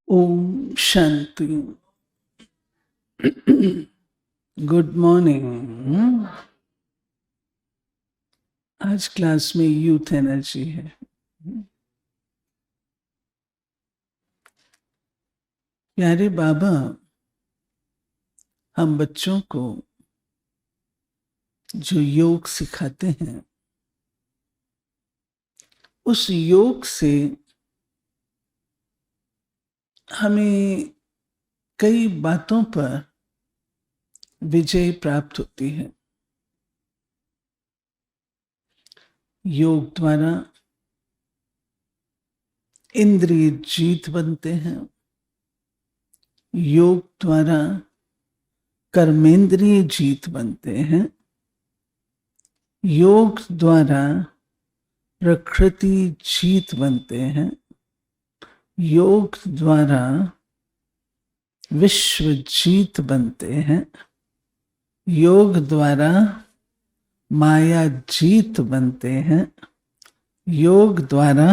ओम शांति। Good morning. आज class में यूथ एनर्जी है। प्यारे बाबा हम बच्चों को जो योग सिखाते हैं उस योग से हमें कई बातों पर विजय प्राप्त होती है। योग द्वारा इंद्रिय जीत बनते हैं, योग द्वारा कर्मेंद्रिय जीत बनते हैं, योग द्वारा प्रकृति जीत बनते हैं, योग द्वारा विश्व जीत बनते हैं, योग द्वारा माया जीत बनते हैं, योग द्वारा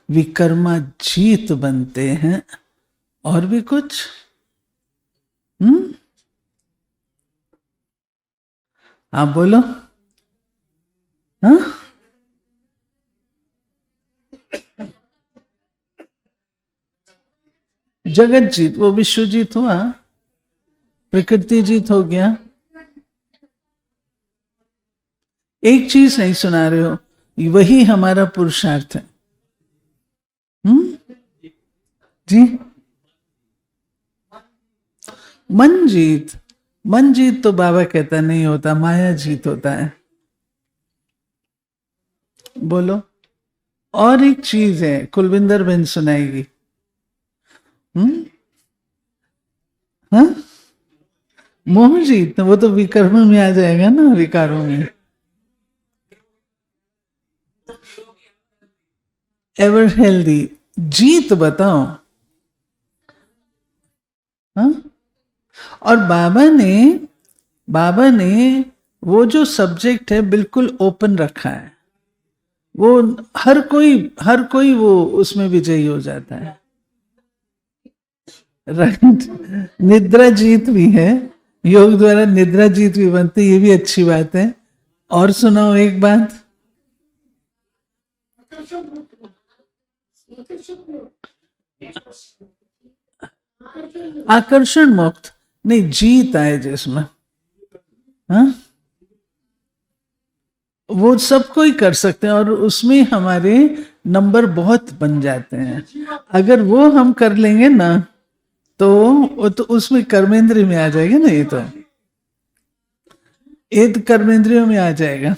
विकर्मा जीत बनते हैं। और भी कुछ आप बोलो। हाँ, जगत जीत, वो विश्व जीत हुआ, प्रकृति जीत हो गया। एक चीज नहीं सुना रहे हो, वही हमारा पुरुषार्थ है। जी, मन जीत, मन जीत तो बाबा कहता नहीं होता, माया जीत होता है। बोलो। और एक चीज है, कुलविंदर बहन सुनाएगी। हाँ, मोह जीत, वो तो विकर्म में आ जाएगा ना, विकारों में। एवर हेल्दी जीत बताओ। हाँ? और बाबा ने वो जो सब्जेक्ट है बिल्कुल ओपन रखा है। वो हर कोई वो उसमें विजयी हो जाता है। निद्रा जीत भी है, योग द्वारा निद्रा जीत भी बनती है, ये भी अच्छी बात है। और सुनाओ एक बात। आकर्षण मुक्त नहीं, जीत आए जिसमें। हाँ, वो सबको ही कर सकते हैं और उसमें हमारे नंबर बहुत बन जाते हैं। अगर वो हम कर लेंगे ना तो उसमें कर्मेंद्रिय में आ जाएगा ना, ये तो कर्मेंद्रियों में आ जाएगा।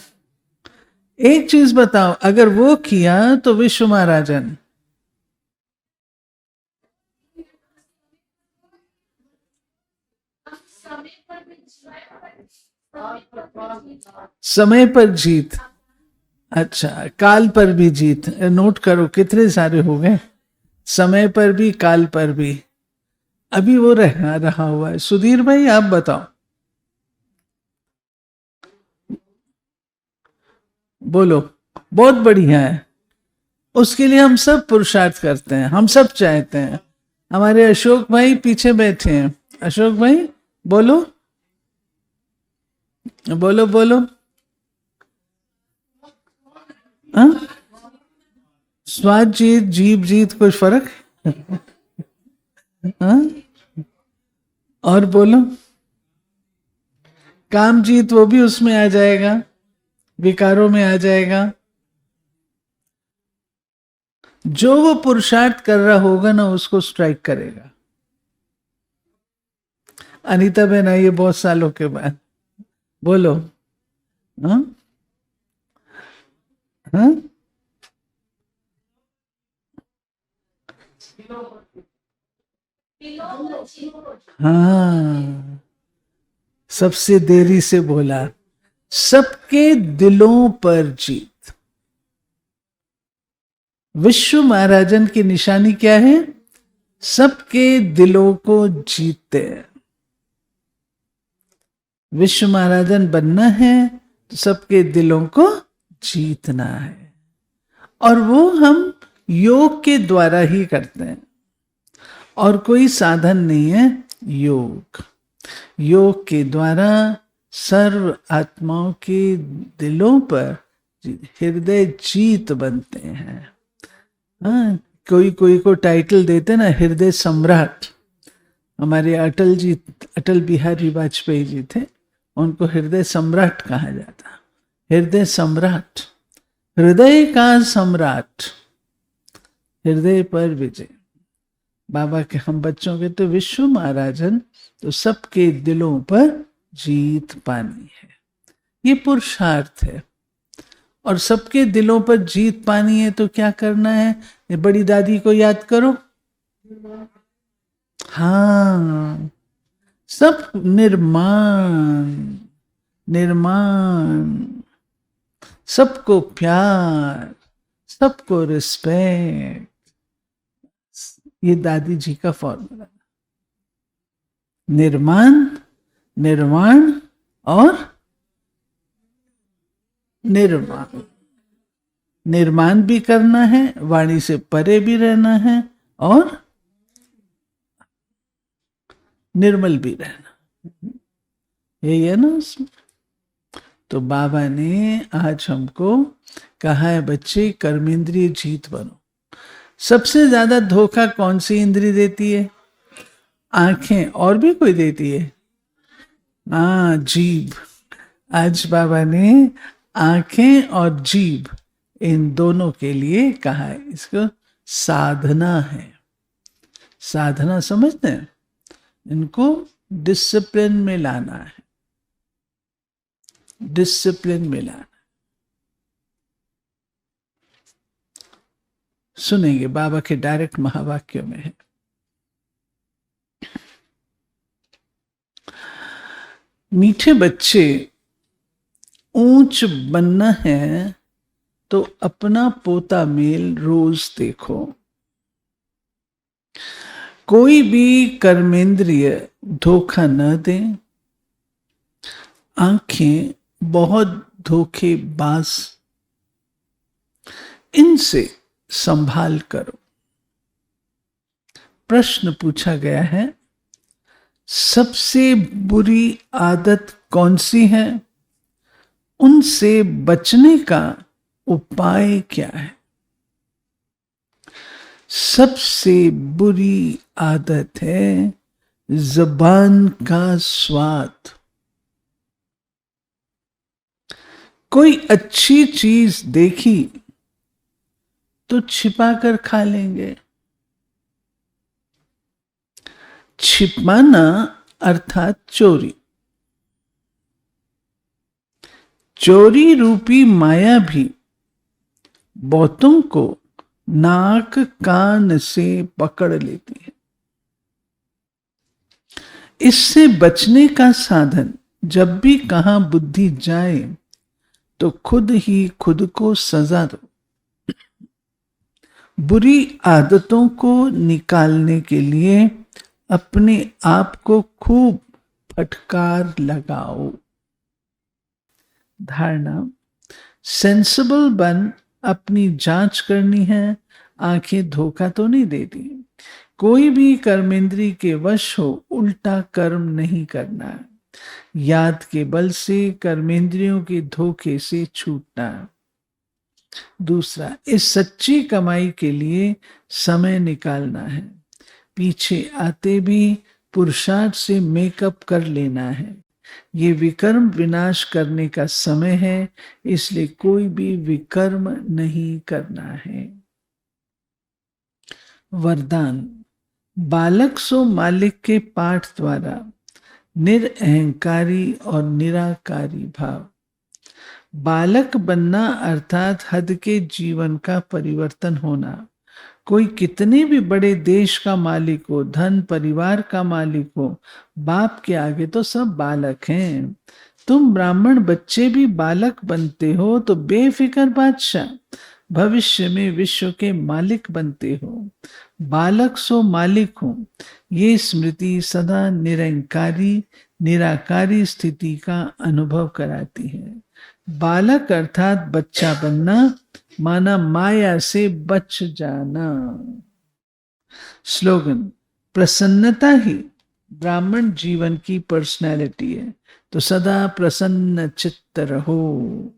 एक चीज बताओ, अगर वो किया तो विश्व महाराजन। समय पर जीत, अच्छा, काल पर भी जीत। नोट करो कितने सारे हो गए। समय पर भी, काल पर भी। अभी वो रहा हुआ है। सुधीर भाई आप बताओ। बोलो। बहुत बढ़िया है। उसके लिए हम सब पुरुषार्थ करते हैं, हम सब चाहते हैं। हमारे अशोक भाई पीछे बैठे हैं। अशोक भाई बोलो बोलो बोलो। हाँ? स्वाद जीत, जीभ जीत, कुछ फर्क? हाँ? और बोलो। काम जीत, वो भी उसमें आ जाएगा, विकारों में आ जाएगा। जो वो पुरुषार्थ कर रहा होगा ना, उसको स्ट्राइक करेगा। अनीता बहन आई है बहुत सालों के बाद। बोलो। हाँ? हाँ? हाँ, सबसे देरी से बोला। सबके दिलों पर जीत। विश्व महाराजन की निशानी क्या है? सबके दिलों को जीतते हैं। विश्व महाराजन बनना है तो सबके दिलों को जीतना है, और वो हम योग के द्वारा ही करते हैं। और कोई साधन नहीं है योग। योग के द्वारा सर्व आत्माओं के दिलों पर हृदय जीत बनते हैं। हाँ, कोई कोई को टाइटल देते ना हृदय सम्राट। हमारे अटल बिहारी वाजपेयी जी थे, उनको हृदय सम्राट कहा जाता। हृदय सम्राट, हृदय का सम्राट, हृदय पर विजय। बाबा के हम बच्चों के तो विश्व महाराजन, तो सबके दिलों पर जीत पानी है, ये पुरुषार्थ है। और सबके दिलों पर जीत पानी है तो क्या करना है? ये बड़ी दादी को याद करो। हाँ, सब निर्माण, निर्माण, सबको प्यार, सबको रिस्पेक्ट, ये दादी जी का फॉर्मूला। निर्माण, निर्वाण और निर्माण। निर्माण भी करना है, वाणी से परे भी रहना है, और निर्मल भी रहना, यही है ना उसमें। तो बाबा ने आज हमको कहा है, बच्चे कर्मेंद्रिय जीत बनो। सबसे ज्यादा धोखा कौन सी इंद्रिय देती है? आंखें। और भी कोई देती है? हाँ, जीभ। आज बाबा ने आंखें और जीभ, इन दोनों के लिए कहा है, इसको साधना है। साधना समझते हैं? इनको डिसिप्लिन में लाना है, डिसिप्लिन में लाना। सुनेंगे, बाबा के डायरेक्ट महावाक्यों में है। मीठे बच्चे, ऊंच बनना है तो अपना पोता मेल रोज देखो। कोई भी कर्मेंद्रिय धोखा न दे। आंखें बहुत धोखेबाज, इनसे संभाल करो। प्रश्न पूछा गया है, सबसे बुरी आदत कौन सी है? उनसे बचने का उपाय क्या है? सबसे बुरी आदत है ज़बान का स्वाद। कोई अच्छी चीज देखी तो छिपा कर खा लेंगे। छिपाना अर्थात चोरी। चोरी रूपी माया भी बहुतों को नाक कान से पकड़ लेती है। इससे बचने का साधन, जब भी कहां बुद्धि जाए तो खुद ही खुद को सजा दो। बुरी आदतों को निकालने के लिए अपने आप को खूब फटकार लगाओ। धारणा, सेंसिबल बन, अपनी जांच करनी है। आंखें धोखा तो नहीं देती। कोई भी कर्मेंद्री के वश हो, उल्टा कर्म नहीं करना। याद के बल से कर्मेंद्रियों के धोखे से छूटना। दूसरा, इस सच्ची कमाई के लिए समय निकालना है। पीछे आते भी पुरुषार्थ से मेकअप कर लेना है। ये विकर्म विनाश करने का समय है, इसलिए कोई भी विकर्म नहीं करना है। वरदान, बालक सो मालिक के पाठ द्वारा निरअहंकारी और निराकारी भाव। बालक बनना अर्थात हद के जीवन का परिवर्तन होना। कोई कितने भी बड़े देश का मालिक हो, धन परिवार का मालिक हो, बाप के आगे तो सब बालक हैं। तुम ब्राह्मण बच्चे भी बालक बनते हो तो बेफिक्र बादशाह, भविष्य में विश्व के मालिक बनते हो। बालक सो मालिक हो, ये स्मृति सदा निरंकारी निराकारी स्थिति का अनुभव कराती है। बालक अर्थात बच्चा बनना, माना माया से बच जाना। स्लोगन, प्रसन्नता ही ब्राह्मण जीवन की पर्सनैलिटी है। तो सदा प्रसन्न चित्त रहो।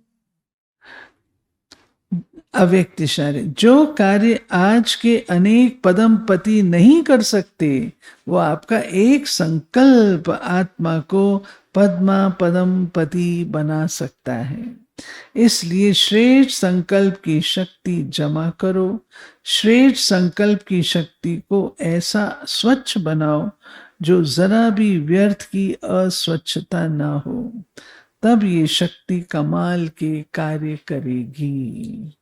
अव्यक्त इशारे, जो कार्य आज के अनेक पदम पति नहीं कर सकते, वो आपका एक संकल्प आत्मा को पद्मा पदम पति बना सकता है। इसलिए श्रेष्ठ संकल्प की शक्ति जमा करो। श्रेष्ठ संकल्प की शक्ति को ऐसा स्वच्छ बनाओ जो जरा भी व्यर्थ की अस्वच्छता ना हो। तब ये शक्ति कमाल के कार्य करेगी।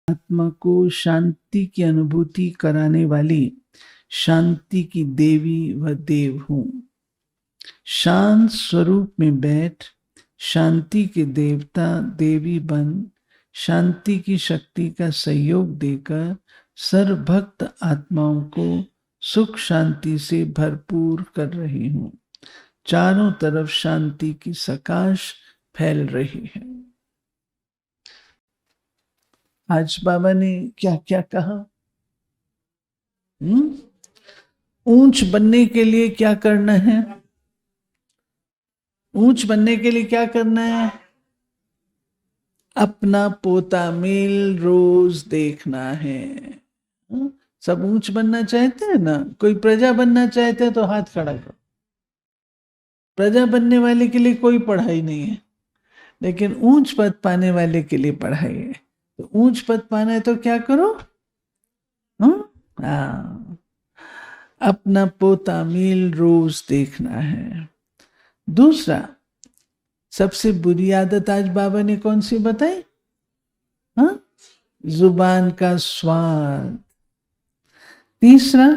आत्मा को शांति की अनुभूति कराने वाली शांति की देवी व देव हूं। शांत स्वरूप में बैठ शांति के देवता देवी बन शांति की शक्ति का सहयोग देकर सर्वभक्त आत्माओं को सुख शांति से भरपूर कर रही हूं। चारों तरफ शांति की सकाश फैल रही है। आज बाबा ने क्या क्या कहा? ऊंच बनने के लिए क्या करना है? ऊंच बनने के लिए क्या करना है? अपना पोता मेल रोज देखना है। सब ऊंच बनना चाहते हैं ना? कोई प्रजा बनना चाहते हैं तो हाथ खड़ा करो। प्रजा बनने वाले के लिए कोई पढ़ाई नहीं है, लेकिन ऊंच पद पाने वाले के लिए पढ़ाई है। तो ऊंच पद पाना है तो क्या करो? अपना पोता मील रोज देखना है। दूसरा, सबसे बुरी आदत आज बाबा ने कौन सी बताई? जुबान का स्वाद। तीसरा,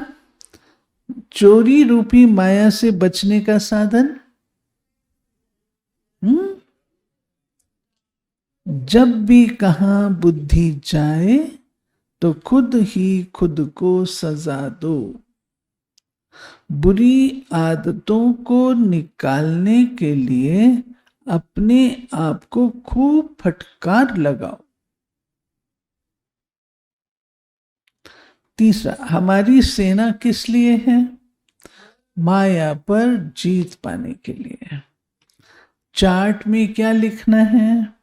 चोरी रूपी माया से बचने का साधन। जब भी कहां बुद्धि जाए तो खुद ही खुद को सजा दो। बुरी आदतों को निकालने के लिए अपने आप को खूब फटकार लगाओ। तीसरा, हमारी सेना किस लिए है? माया पर जीत पाने के लिए। चार्ट में क्या लिखना है?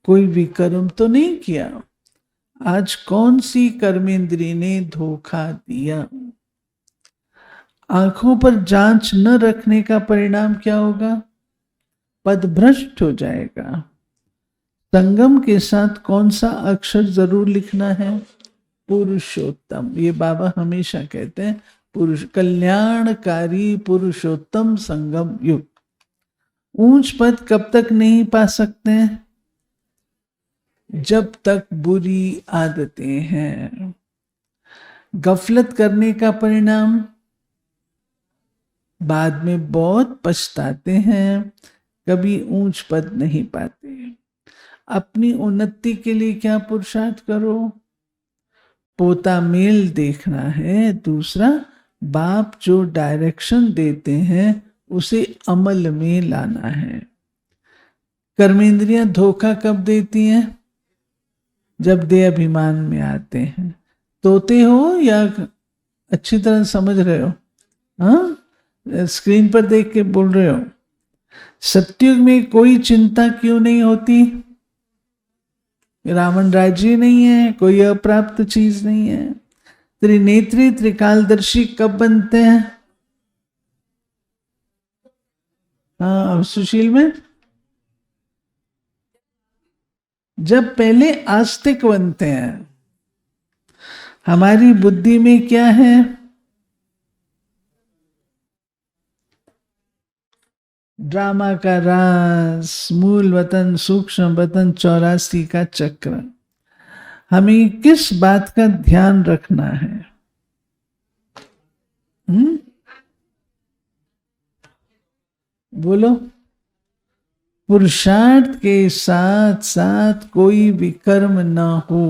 कोई विकर्म तो नहीं किया। आज कौन सी कर्मेंद्री ने धोखा दिया? आंखों पर जांच न रखने का परिणाम क्या होगा? पदभ्रष्ट हो जाएगा। संगम के साथ कौन सा अक्षर जरूर लिखना है? पुरुषोत्तम। ये बाबा हमेशा कहते हैं, पुरुष कल्याणकारी पुरुषोत्तम संगम युग। ऊंच पद कब तक नहीं पा सकते हैं? जब तक बुरी आदतें हैं। गफलत करने का परिणाम बाद में बहुत पछताते हैं, कभी ऊंच पद नहीं पाते। अपनी उन्नति के लिए क्या पुरुषार्थ करो? पोता मेल देखना है। दूसरा, बाप जो डायरेक्शन देते हैं उसे अमल में लाना है। कर्मेंद्रियां धोखा कब देती हैं? जब देह अभिमान में आते हैं। तोते हो या अच्छी तरह समझ रहे हो? स्क्रीन पर देख के बोल रहे हो? सतयुग में कोई चिंता क्यों नहीं होती? रावण राज्य नहीं है, कोई अप्राप्त चीज नहीं है। त्रिनेत्री त्रिकालदर्शी कब बनते हैं? अब सुशील में जब पहले आस्तिक बनते हैं। हमारी बुद्धि में क्या है? ड्रामा का रास, मूल वतन, सूक्ष्म वतन, 84 का चक्र। हमें किस बात का ध्यान रखना है? बोलो। पुरुषार्थ के साथ साथ कोई विकर्म ना हो।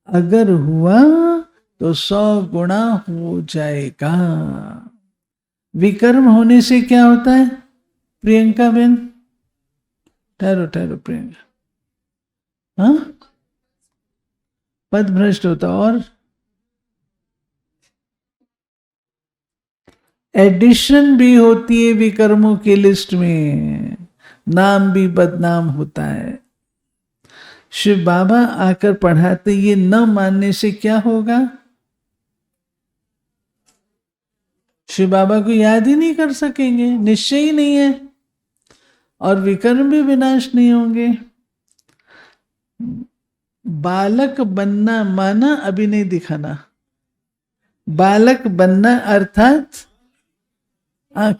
अगर हुआ तो 100 गुना हो जाएगा। विकर्म होने से क्या होता है? प्रियंका बेन, ठहरो ठहरो प्रियंका। पद भ्रष्ट होता। और एडिशन भी होती है विकर्मों की लिस्ट में, नाम भी बदनाम होता है। शिव बाबा आकर पढ़ाते, ये न मानने से क्या होगा? शिव बाबा को याद ही नहीं कर सकेंगे, निश्चय ही नहीं है, और विकर्म भी विनाश नहीं होंगे। बालक बनना माना अभी नहीं दिखाना। बालक बनना अर्थात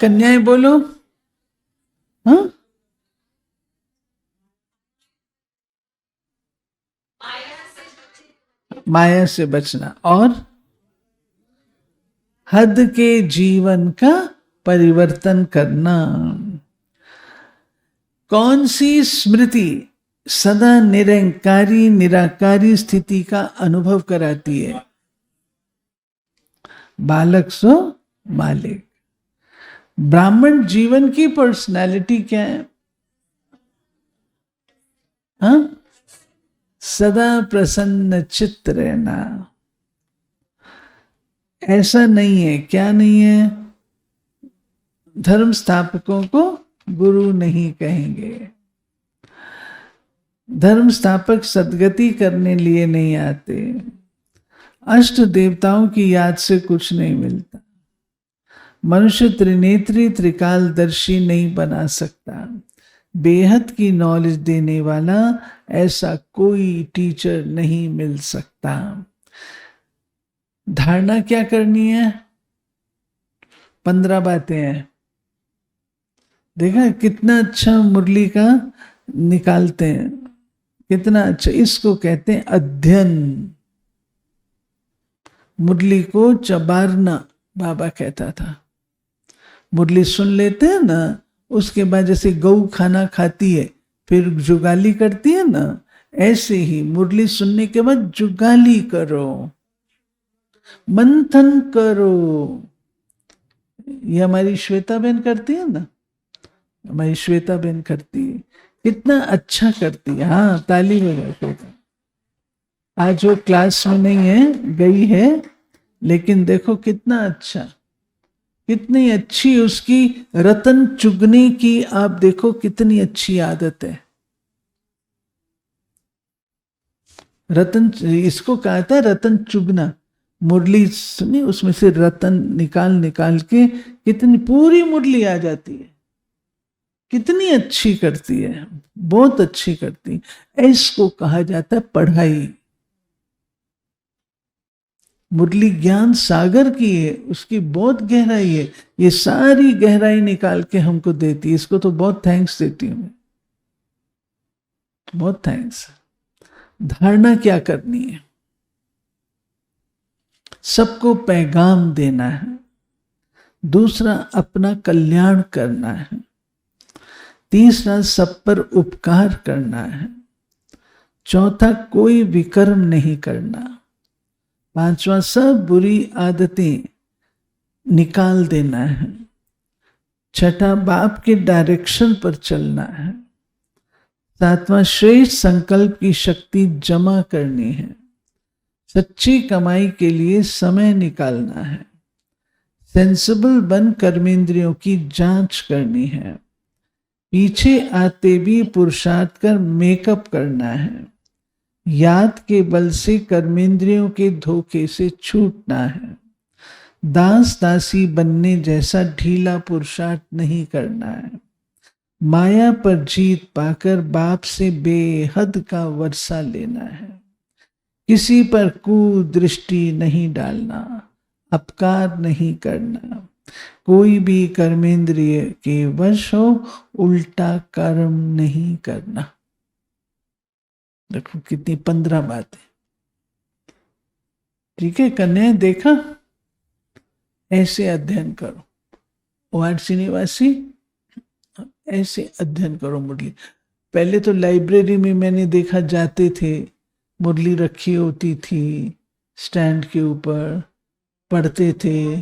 कन्याएं बोलो, हाँ, माया से बचना और हद के जीवन का परिवर्तन करना। कौन सी स्मृति सदा निरंकारी निराकारी स्थिति का अनुभव कराती है? बालक सो मालिक। ब्राह्मण जीवन की पर्सनालिटी क्या है? हाँ, सदा प्रसन्न चित्त रहना। ऐसा नहीं है, क्या नहीं है? धर्म स्थापकों को गुरु नहीं कहेंगे। धर्म स्थापक सदगति करने लिए नहीं आते। अष्ट देवताओं की याद से कुछ नहीं मिलता। मनुष्य त्रिनेत्री त्रिकालदर्शी नहीं बना सकता। बेहद की नॉलेज देने वाला ऐसा कोई टीचर नहीं मिल सकता। धारणा क्या करनी है? 15 बातें हैं। देखा कितना अच्छा मुरली का निकालते हैं, कितना अच्छा। इसको कहते हैं अध्ययन। मुरली को चबारना बाबा कहता था। मुरली सुन लेते हैं ना, उसके बाद जैसे गऊ खाना खाती है फिर जुगाली करती है ना, ऐसे ही मुरली सुनने के बाद जुगाली करो, मंथन करो। ये हमारी श्वेता बहन करती है ना, हमारी श्वेता बहन करती है, कितना अच्छा करती है। हाँ, ताली बजा श्वेता। आज वो क्लास में नहीं है, गई है, लेकिन देखो कितना अच्छा, कितनी अच्छी उसकी रतन चुगने की, आप देखो कितनी अच्छी आदत है। रतन, इसको कहा था रतन चुगना। मुरली सुनी, उसमें से रतन निकाल निकाल के कितनी पूरी मुरली आ जाती है। कितनी अच्छी करती है, बहुत अच्छी करती है। इसको कहा जाता है पढ़ाई। मुरली ज्ञान सागर की है, उसकी बहुत गहराई है। ये सारी गहराई निकाल के हमको देती है। इसको तो बहुत थैंक्स देती हूं मैं, बहुत थैंक्स। धारणा क्या करनी है? सबको पैगाम देना है। दूसरा, अपना कल्याण करना है। तीसरा, सब पर उपकार करना है। चौथा, कोई विकर्म नहीं करना। पांचवा, सब बुरी आदतें निकाल देना है। छठा, बाप के डायरेक्शन पर चलना है। सातवां, श्रेष्ठ संकल्प की शक्ति जमा करनी है। सच्ची कमाई के लिए समय निकालना है। सेंसिबल बन कर्मेंद्रियों की जांच करनी है। पीछे आते भी पुरुषार्थ कर मेकअप करना है। याद के बल से कर्मेंद्रियों के धोखे से छूटना है। दास दासी बनने जैसा ढीला पुरुषार्थ नहीं करना है। माया पर जीत पाकर बाप से बेहद का वर्षा लेना है। किसी पर कुदृष्टि नहीं डालना, अपकार नहीं करना। कोई भी कर्मेंद्रिय के वश हो, उल्टा कर्म नहीं करना। देखो कितनी 15 बातें। ठीक है कन्या, देखा? ऐसे अध्ययन करो। ओ श्रीनिवासी, ऐसे अध्ययन करो मुरली। पहले तो लाइब्रेरी में मैंने देखा जाते थे, मुरली रखी होती थी स्टैंड के ऊपर, पढ़ते थे,